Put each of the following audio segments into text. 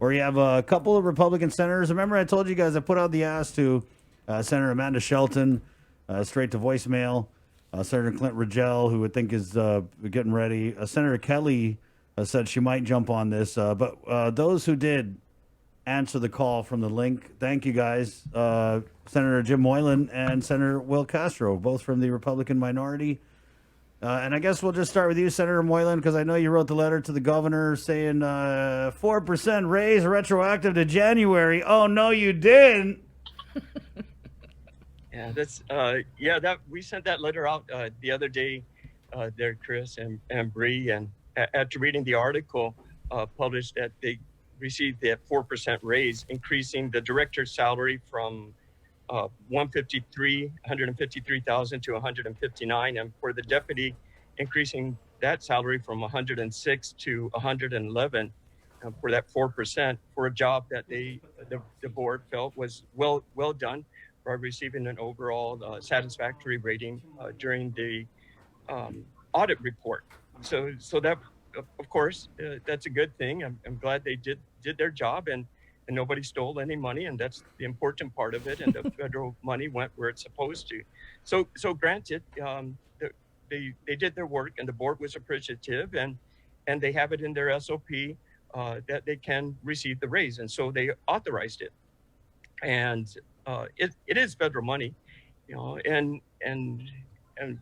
where you have a couple of Republican senators. Remember, I told you guys I put out the ask to Senator Amanda Shelton, straight to voicemail. Senator Clint Rigel, who I think is getting ready. Senator Kelly said she might jump on this. But those who did answer the call from the link, thank you guys. Senator Jim Moylan and Senator Will Castro, both from the Republican minority. And I guess we'll just start with you, Senator Moylan, because I know you wrote the letter to the governor saying 4% raise retroactive to January. Oh, no, you didn't. Yeah, that's that we sent that letter out the other day there, Chris and Bree, and after reading the article published that they received that 4% raise, increasing the director's salary from 153,000 to 159, and for the deputy, increasing that salary from 106 to 111 for that 4% for a job that the board felt was well done by receiving an overall satisfactory rating during the audit report. So that of course that's a good thing. I'm glad they did their job and nobody stole any money, and that's the important part of it. And the federal money went where it's supposed to. So granted, they did their work, and the board was appreciative, and they have it in their SOP that they can receive the raise, and so they authorized it. And it is federal money, and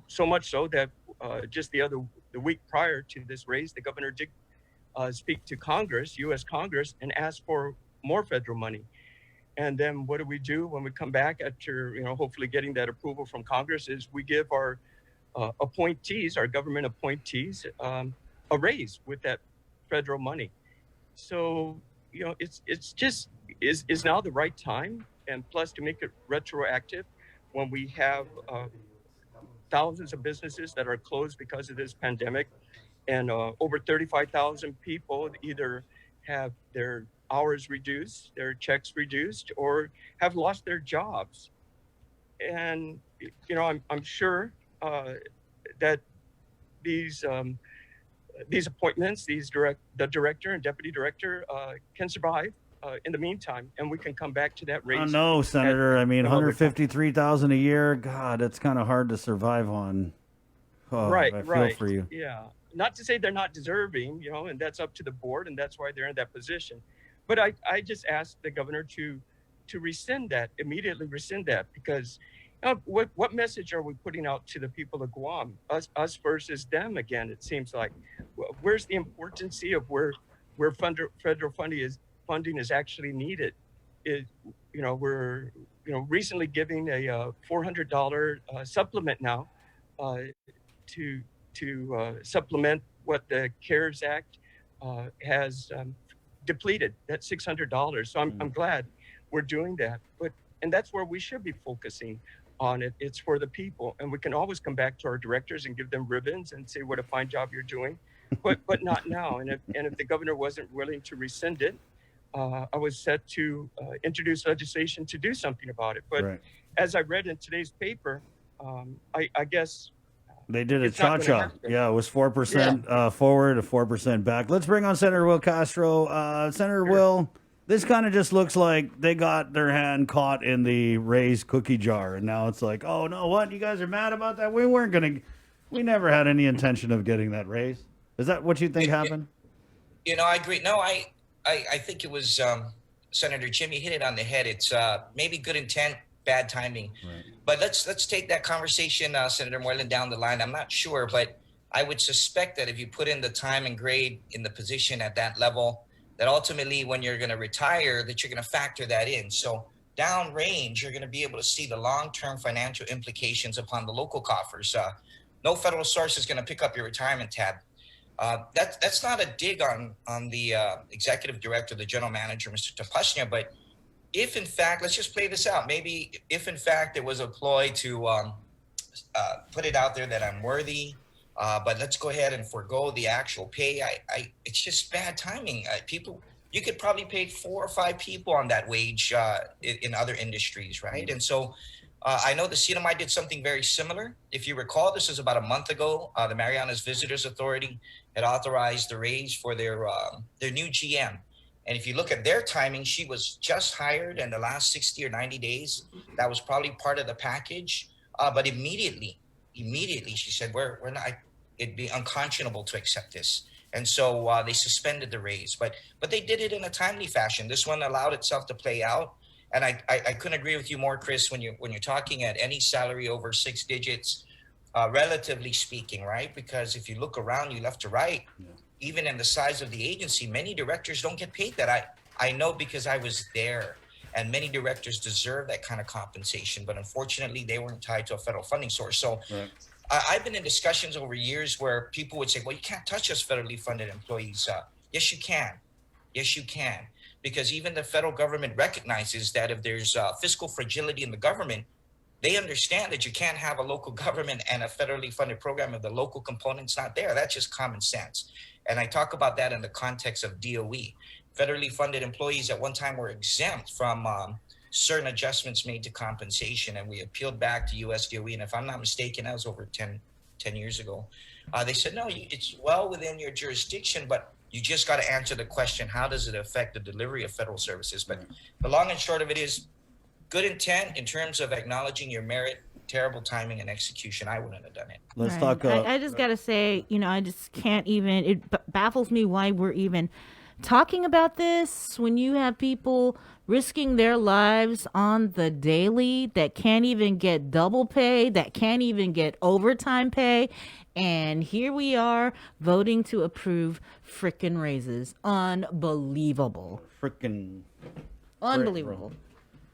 so much so that just the week prior to this raise, the governor did speak to Congress, U.S. Congress, and ask for more federal money. And then what do we do when we come back after, hopefully getting that approval from Congress? Is we give our appointees, our government appointees, a raise with that federal money. So, it's just is now the right time, and plus to make it retroactive when we have thousands of businesses that are closed because of this pandemic, and over 35,000 people either have their hours reduced, their checks reduced, or have lost their jobs. And I'm sure that these appointments, the director and deputy director can survive in the meantime, and we can come back to that raise. Oh, no, Senator. I mean, 153,000 a year. God, it's kind of hard to survive on. Oh, right. I feel for you. Yeah. Not to say they're not deserving, and that's up to the board, and that's why they're in that position. But I just asked the governor to immediately rescind that, because what message are we putting out to the people of Guam? Us versus them again, it seems like. Where's the importance of where federal funding is actually needed? We're recently giving a $400 supplement now to supplement what the CARES Act has depleted, that $600. So I'm glad we're doing that. And that's where we should be focusing on it. It's for the people, and we can always come back to our directors and give them ribbons and say what a fine job you're doing, but not now. And if the governor wasn't willing to rescind it, I was set to introduce legislation to do something about it. But right. As I read in today's paper, I guess they did a cha-cha. Yeah, it was 4% forward, 4% back. Let's bring on Senator Will Castro. Senator Will, this kind of just looks like they got their hand caught in the raised cookie jar, and now it's like, oh no, what? You guys are mad about that? We never had any intention of getting that raise. Is that what you think happened? I agree. No, I think it was Senator Jimmy hit it on the head. It's maybe good intent, bad timing. Right. But let's take that conversation, Senator Moylan, down the line. I'm not sure, but I would suspect that if you put in the time and grade in the position at that level, that ultimately when you're going to retire, that you're going to factor that in. So downrange, you're going to be able to see the long-term financial implications upon the local coffers. No federal source is going to pick up your retirement tab. That's not a dig on the executive director, the general manager, Mr. Tapashnia, but if in fact, let's just play this out. Maybe if in fact it was a ploy to put it out there that I'm worthy, but let's go ahead and forego the actual pay. It's just bad timing. You could probably pay 4 or 5 people on that wage in other industries, right? And so I know the CNMI did something very similar. If you recall, this was about a month ago. The Marianas Visitors Authority had authorized the raise for their new GM. And if you look at their timing, she was just hired in the last 60 or 90 days. That was probably part of the package. But immediately she said, we're not, it'd be unconscionable to accept this. And so they suspended the raise, but they did it in a timely fashion. This one allowed itself to play out. And I couldn't agree with you more, Chris, when you're talking at any salary over 6 digits, relatively speaking, right? Because if you look around you left to right, even in the size of the agency, many directors don't get paid that. I know because I was there, and many directors deserve that kind of compensation, but unfortunately they weren't tied to a federal funding source. So right. I've been in discussions over years where people would say, well, you can't touch us federally funded employees. Yes, you can. Yes, you can. Because even the federal government recognizes that if there's fiscal fragility in the government, they understand that you can't have a local government and a federally funded program if the local component's not there. That's just common sense. And I talk about that in the context of DOE. Federally funded employees at one time were exempt from certain adjustments made to compensation, and we appealed back to US DOE. And if I'm not mistaken, that was over 10 years ago. They said, no, it's well within your jurisdiction, but you just got to answer the question, how does it affect the delivery of federal services? But the long and short of it is good intent in terms of acknowledging your merit, terrible timing and execution. I wouldn't have done it. Let's talk. I just got to say, I just can't even, it baffles me why we're even talking about this when you have people risking their lives on the daily that can't even get double pay, that can't even get overtime pay. And here we are voting to approve frickin' raises. Unbelievable. Unbelievable.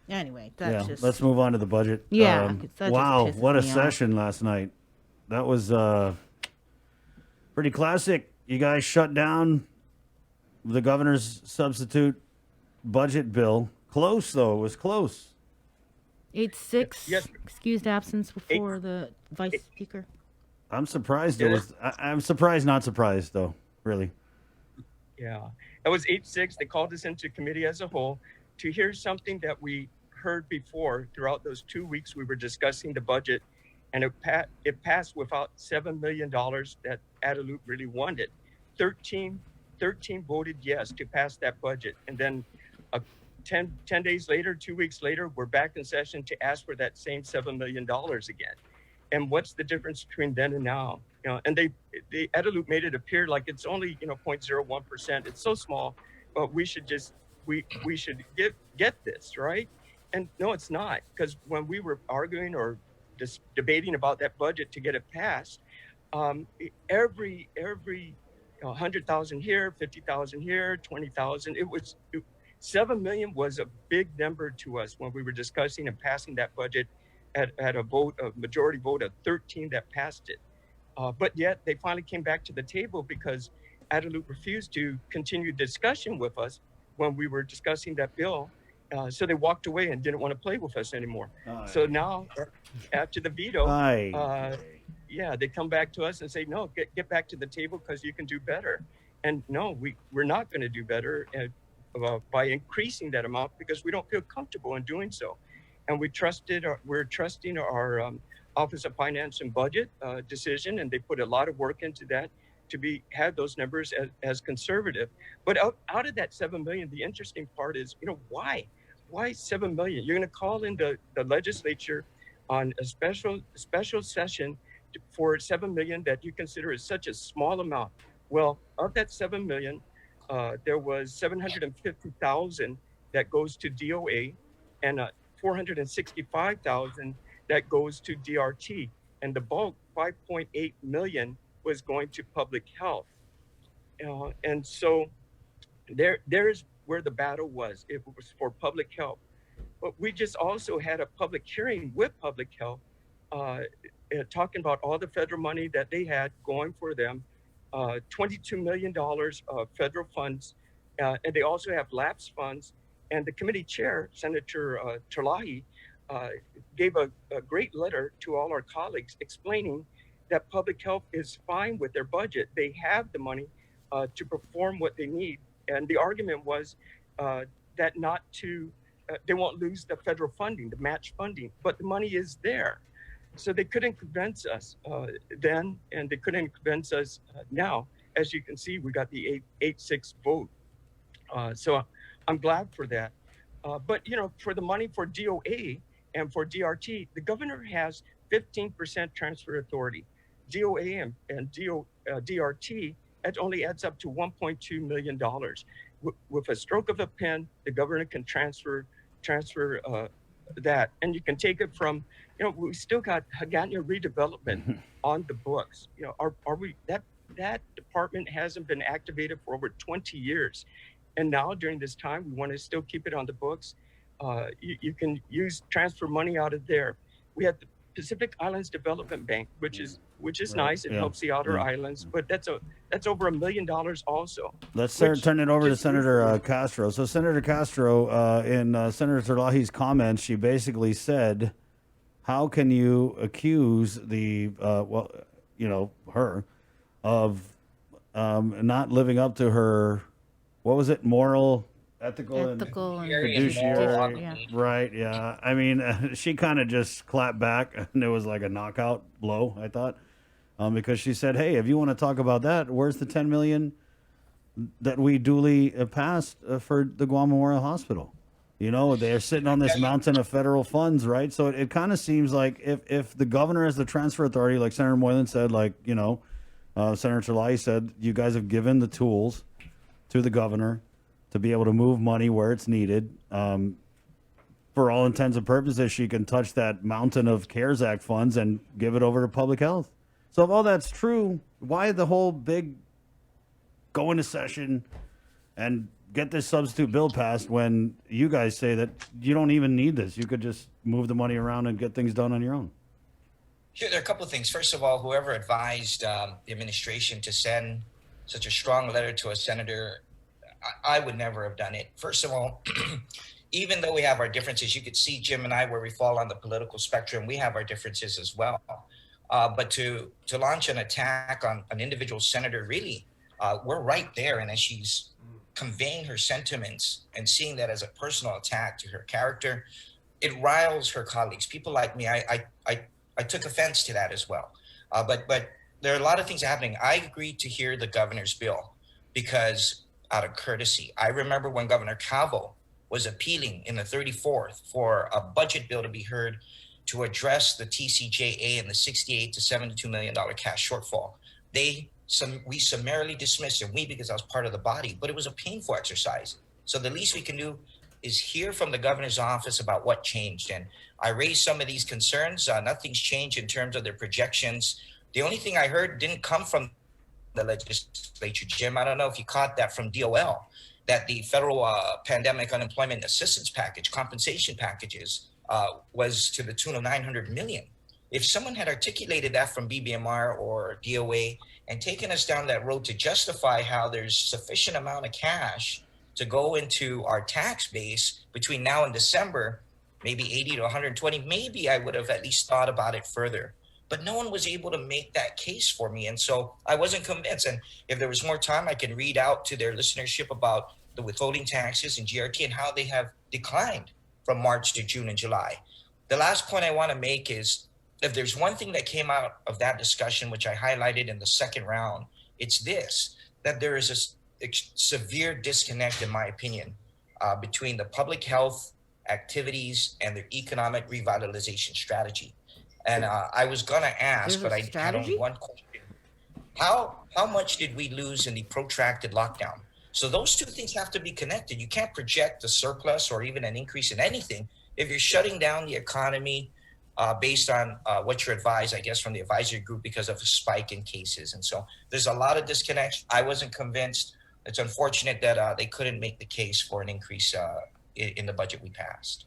Anyway, that's just... Let's move on to the budget. Yeah. Wow, what a session last night. That was pretty classic. You guys shut down the governor's substitute budget bill. Close, though. It was close. 8-6, yes. Excused absence before the vice speaker. I'm surprised it was... I'm surprised, not surprised, though, really. Yeah. It was 8-6. They called us into committee as a whole to hear something that we heard before throughout those 2 weeks we were discussing the budget, and it passed without $7 million that Adelup really wanted. 13 voted yes to pass that budget, and then 10 days later, 2 weeks later, we're back in session to ask for that same $7 million again. And what's the difference between then and now? And they Adelup made it appear like it's only 0.01%. It's so small, but we should just we should get this, right? And no, it's not, because when we were arguing or just debating about that budget to get it passed, every 100,000 here, 50,000 here, 20,000, it was 7 million was a big number to us when we were discussing and passing that budget at a majority vote of 13 that passed it. But yet they finally came back to the table because Adelup refused to continue discussion with us when we were discussing that bill. So they walked away and didn't want to play with us anymore. So now, after the veto, they come back to us and say, no, get back to the table because you can do better. And no, we're not going to do better by increasing that amount because we don't feel comfortable in doing so. And we're trusting our Office of Finance and Budget decision, and they put a lot of work into that to have those numbers as conservative. But out of that 7 million, the interesting part is, why 7 million? You're going to call in the legislature on a special session for 7 million that you consider is such a small amount. Well, of that 7 million, there was 750,000 that goes to DOA and 465,000 that goes to DRT, and the bulk, 5.8 million, was going to public health. And so there's where the battle was. It was for public health. But we just also had a public hearing with public health, talking about all the federal money that they had going for them, $22 million of federal funds, and they also have lapse funds. And the committee chair, Senator Terlahi, gave a great letter to all our colleagues explaining that public health is fine with their budget. They have the money to perform what they need. And the argument was that they won't lose the federal funding, the match funding, but the money is there. So they couldn't convince us then, and they couldn't convince us now. As you can see, we got the 8-6 vote. So I'm glad for that. But for the money for DOA and for DRT, the governor has 15% transfer authority. DOA and DRT, it only adds up to $1.2 million. With a stroke of a pen, the governor can transfer that, and you can take it from. We still got Hagana redevelopment on the books. Are we that department hasn't been activated for over 20 years, and now during this time we want to still keep it on the books. You can transfer money out of there. We have the Pacific Islands Development Bank, which is nice. It helps the outer islands, but that's over $1 million also. Let's turn it over to Senator Castro. So Senator Castro, in Senator Terlahi's comments, she basically said, how can you accuse her of not living up to her, what was it, moral, ethical and fiduciary, yeah. Right? Yeah. I mean, she kind of just clapped back, and it was like a knockout blow, I thought, because she said, "Hey, if you want to talk about that, where's the $10 million that we duly passed for the Guam Memorial Hospital?" They're sitting on this mountain of federal funds, right? So it kind of seems like if the governor has the transfer authority, like Senator Moylan said, Senator Terlahi said, you guys have given the tools to the governor to be able to move money where it's needed. For all intents and purposes, she can touch that mountain of CARES Act funds and give it over to public health. So if all that's true, why the whole big go into session and get this substitute bill passed when you guys say that you don't even need this? You could just move the money around and get things done on your own. Sure, there are a couple of things. First of all, whoever advised the administration to send such a strong letter to a senator, I would never have done it. First of all, even though we have our differences, you could see Jim and I, where we fall on the political spectrum, we have our differences as well. But to launch an attack on an individual senator, really, we're right there. And as she's conveying her sentiments and seeing that as a personal attack to her character, it riles her colleagues. People like me, I took offense to that as well. But there are a lot of things happening. I agreed to hear the governor's bill because out of courtesy. I remember when Governor Calvo was appealing in the 34th for a budget bill to be heard to address the TCJA and the $68 to $72 million cash shortfall. We summarily dismissed it, because I was part of the body, but it was a painful exercise. So the least we can do is hear from the governor's office about what changed. And I raised some of these concerns. Nothing's changed in terms of their projections. The only thing I heard didn't come from the legislature, Jim. I don't know if you caught that from DOL, that the federal pandemic unemployment assistance package, compensation packages, was to the tune of $900 million. If someone had articulated that from BBMR or DOA and taken us down that road to justify how there's sufficient amount of cash to go into our tax base between now and December, maybe 80 to 120, maybe I would have at least thought about it further. But no one was able to make that case for me. And so I wasn't convinced. And if there was more time, I could read out to their listenership about the withholding taxes and GRT and how they have declined from March to June and July. The last point I want to make is, if there's one thing that came out of that discussion, which I highlighted in the second round, it's this, that there is a severe disconnect, in my opinion, between the public health activities and their economic revitalization strategy. And I was going to ask, but I had only one question. How much did we lose in the protracted lockdown? So those two things have to be connected. You can't project a surplus or even an increase in anything if you're shutting down the economy based on what you're advised, I guess, from the advisory group because of a spike in cases. And so there's a lot of disconnect. I wasn't convinced. It's unfortunate that they couldn't make the case for an increase in the budget we passed.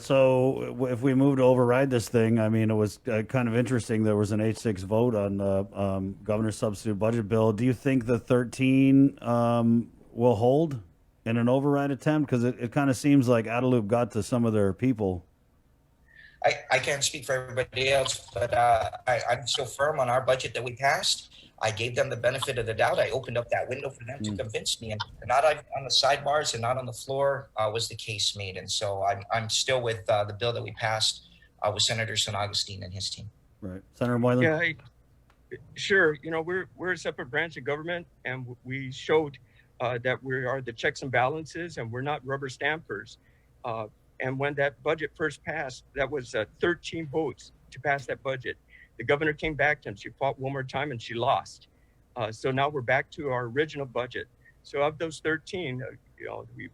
So if we move to override this thing, I mean, it was kind of interesting. There was an 8-6 vote on the governor's substitute budget bill. Do you think the 13 will hold in an override attempt? Because it kind of seems like Adelup got to some of their people. I can't speak for everybody else, but I'm still firm on our budget that we passed. I gave them the benefit of the doubt. I opened up that window for them to convince me, and not on the sidebars and not on the floor was the case made. And so I'm still with the bill that we passed with Senator San Agustin and his team. Right, Senator Moylan. Yeah, sure. We're a separate branch of government, and we showed that we are the checks and balances and we're not rubber stampers. And when that budget first passed, that was 13 votes to pass that budget. The governor came back and she fought one more time and she lost. So now we're back to our original budget. So of those 13,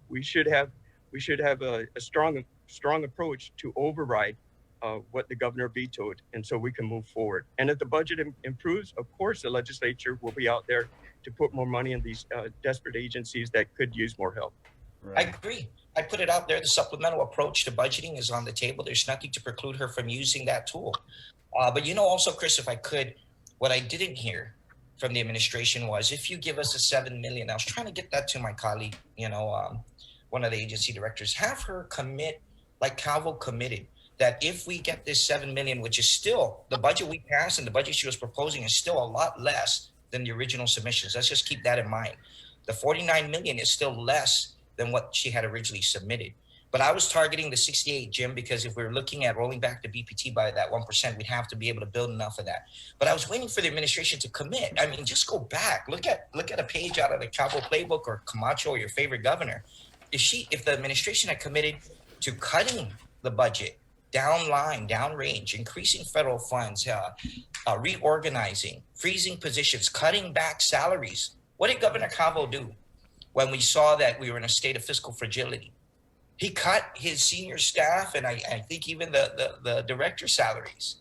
we should have a strong approach to override what the governor vetoed, and so we can move forward. And if the budget improves, of course, the legislature will be out there to put more money in these desperate agencies that could use more help. Right. I agree. I put it out there. The supplemental approach to budgeting is on the table. There's nothing to preclude her from using that tool. But also, Chris, if I could, what I didn't hear from the administration was, if you give us a $7 million, I was trying to get that to my colleague, one of the agency directors, have her commit, like Calvo committed, that if we get this $7 million, which is still the budget we passed and the budget she was proposing is still a lot less than the original submissions. Let's just keep that in mind. The $49 million is still less than what she had originally submitted. But I was targeting the 68, Jim, because if we're looking at rolling back the BPT by that 1%, we'd have to be able to build enough of that. But I was waiting for the administration to commit. I mean, just go back. Look at a page out of the Cabo playbook or Camacho or your favorite governor. If the administration had committed to cutting the budget, downrange, increasing federal funds, reorganizing, freezing positions, cutting back salaries. What did Governor Cabo do when we saw that we were in a state of fiscal fragility? He cut his senior staff and I think even the director salaries.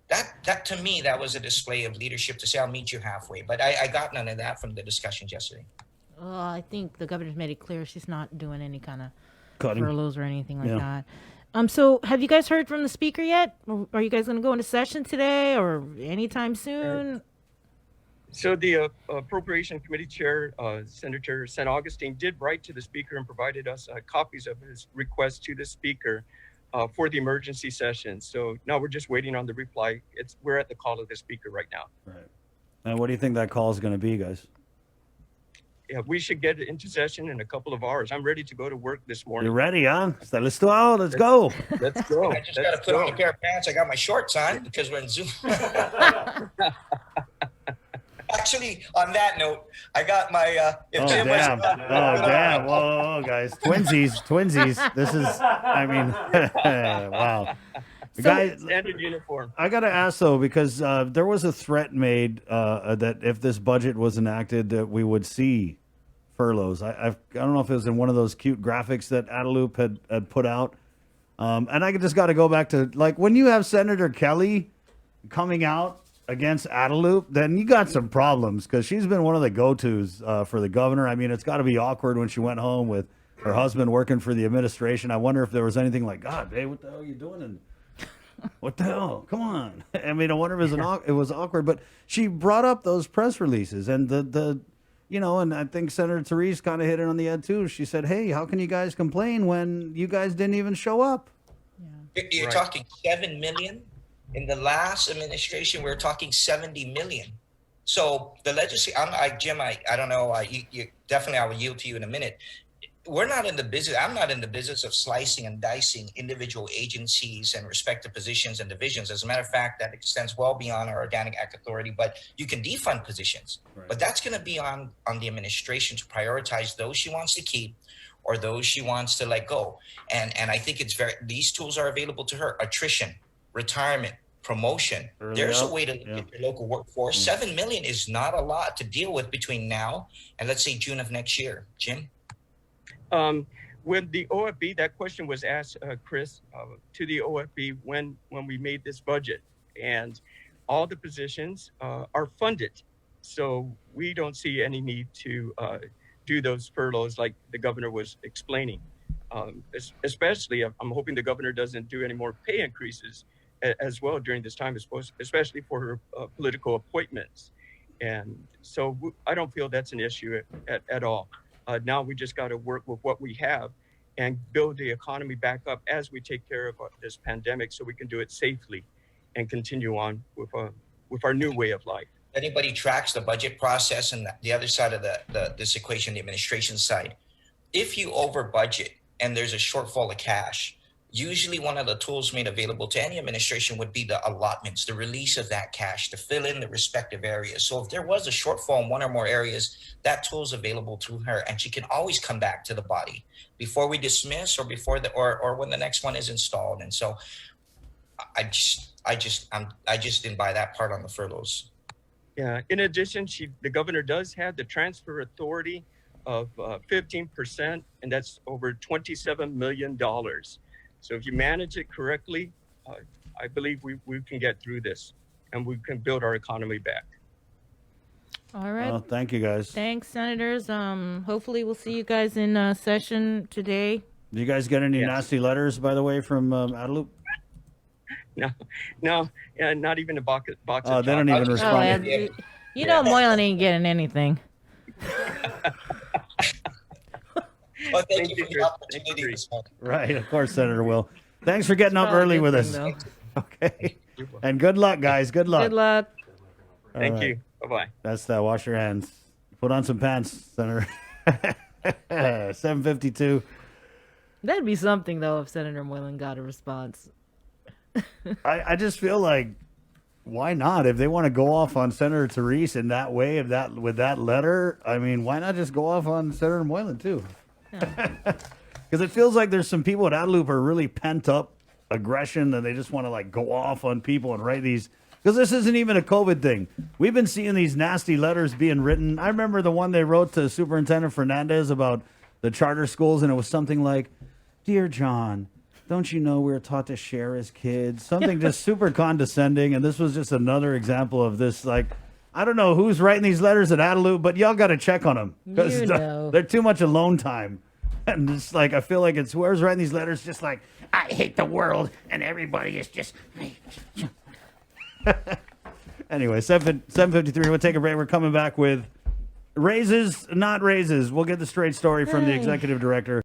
That to me, that was a display of leadership to say, I'll meet you halfway. But I got none of that from the discussions yesterday. I think the governor's made it clear she's not doing any kind of Cutting. furloughs or anything like that. So have you guys heard from the speaker yet? Are you guys going to go into session today or anytime soon? So the Appropriation Committee Chair, Senator San Augustine, did write to the Speaker and provided us copies of his request to the Speaker for the emergency session. So now we're just waiting on the reply. We're at the call of the Speaker right now. Right. And what do you think that call is going to be, guys? Yeah, we should get into session in a couple of hours. I'm ready to go to work this morning. You ready, huh? Está listo? Let's go. Let's go. I just got to put on a pair of pants. I got my shorts on because we're in Zoom. Actually, on that note, I got my. Damn. Whoa, guys. Twinsies. This is, wow. Guys, standard uniform. I got to ask, though, because there was a threat made that if this budget was enacted, that we would see furloughs. I don't know if it was in one of those cute graphics that Adelup had put out. And I just got to go back to, like, when you have Senator Kelly coming out against Adelup, then you got some problems, because she's been one of the go-tos for the governor. I mean, it's got to be awkward when she went home with her husband working for the administration. I wonder if there was anything like, God, babe, what the hell are you doing? And what the hell? Come on. I mean, I wonder if it was awkward, but she brought up those press releases and and I think Senator Therese kind of hit it on the head too. She said, hey, how can you guys complain when you guys didn't even show up? Yeah. You're talking 7 million. In the last administration, we were talking 70 million. So the legislature, Jim, I don't know. You definitely, I will yield to you in a minute. We're not in the business. I'm not in the business of slicing and dicing individual agencies and respective positions and divisions. As a matter of fact, that extends well beyond our organic act authority. But you can defund positions. Right. But that's going to be on the administration to prioritize those she wants to keep or those she wants to let go. And I think these tools are available to her: attrition, retirement, promotion. There's a way to look at your local workforce. 7 million is not a lot to deal with between now and, let's say, June of next year. Jim? When the OFB, that question was asked, Chris, to the OFB when we made this budget, and all the positions are funded. So we don't see any need to do those furloughs like the governor was explaining. Especially, I'm hoping the governor doesn't do any more pay increases as well during this time, especially for her political appointments. And so I don't feel that's an issue at all. Now we just got to work with what we have and build the economy back up as we take care of this pandemic, so we can do it safely and continue on with our new way of life. Anybody tracks the budget process and the other side of this equation, the administration side, if you over budget and there's a shortfall of cash, usually one of the tools made available to any administration would be the allotments, the release of that cash to fill in the respective areas. So if there was a shortfall in one or more areas, that tool is available to her, and she can always come back to the body before we dismiss or before or when the next one is installed. And so I just didn't buy that part on the furloughs. Yeah. In addition, the governor does have the transfer authority of 15%, and that's over $27 million. So if you manage it correctly, I believe we can get through this and we can build our economy back. All right. Well, thank you guys. Thanks, senators. Hopefully we'll see you guys in session today. Do you guys get any Yes. nasty letters, by the way, from Adelup? No, yeah, not even a box Oh, of they don't chocolate. even Oh, respond. yeah, you know Moylan ain't getting anything. Well, thank Thank you you, for the Chris. opportunity Thank you, this morning. Right, of course, Senator Will. Thanks for getting up Probably a early good with thing, us. though. Okay. And good luck, guys. Good luck. Good luck. All Thank right. you. Bye-bye. That's that. Wash your hands. Put on some pants, Senator. 7:52. That'd be something though if Senator Moylan got a response. I just feel like, why not? If they want to go off on Senator Therese in that way, with that letter, I mean, why not just go off on Senator Moylan too? Because it feels like there's some people at Adelup are really pent up aggression and they just want to like go off on people and write these. Because this isn't even a COVID thing. We've been seeing these nasty letters being written. I remember the one they wrote to Superintendent Fernandez about the charter schools, and it was something like, "Dear John, don't you know we're taught to share as kids?" Something just super condescending. And this was just another example of this. Like, I don't know who's writing these letters at Adelup, but y'all got to check on them because You know. they're too much alone time. And it's like, I feel like it's whoever's writing these letters just like, I hate the world and everybody is just. Anyway, 7:53. We'll take a break. We're coming back with raises, not raises. We'll get the straight story from the executive director.